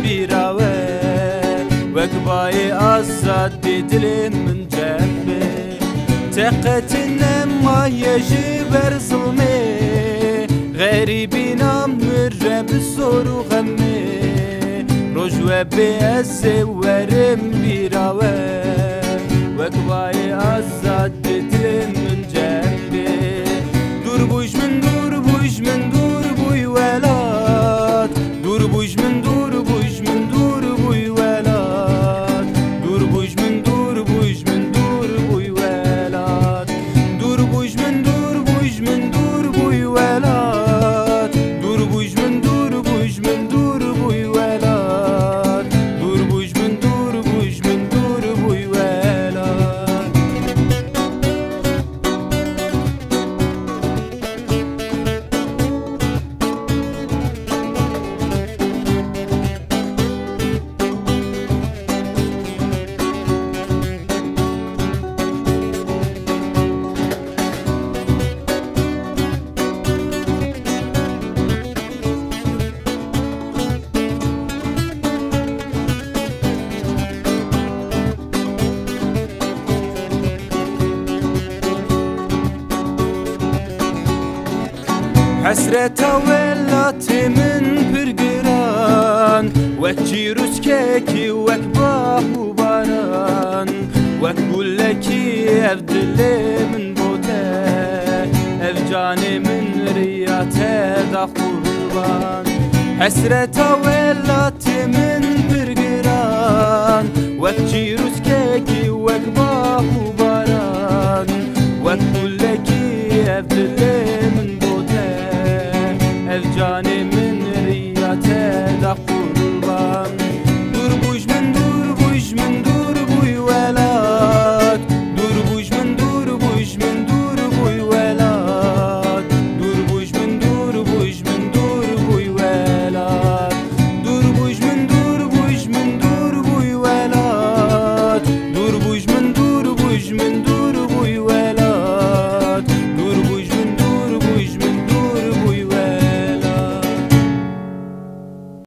بیراوه وکبای آزاد دل من جنبه تقتن ما یجی بر ظلمه غریبینم مرم سر و غمه رجوه بیاز ورم بیراوه وکبای آزاد دل من جنبه دور بوش من دور بوش من دور بوی ولاد دور بوش من دور بوش من دور بوی ولاد دور بوش من دور بوش من دور بوی ولاد دور بوش من دور بوش من دور بوی ولاد دور بوش من دور بوش من دور بوی ولاد دور بوش من دور بوش من دور بوی ولاد حسرت ولات من برقران وكجيروس كيكي وكباه وباران وكقول لكي افدل من بوته افجاني من رياته دا قربان حسرت ولات من برقران وكجيروس كيكي وكباه وباران وكقول لكي افدل من جاني من رياته دا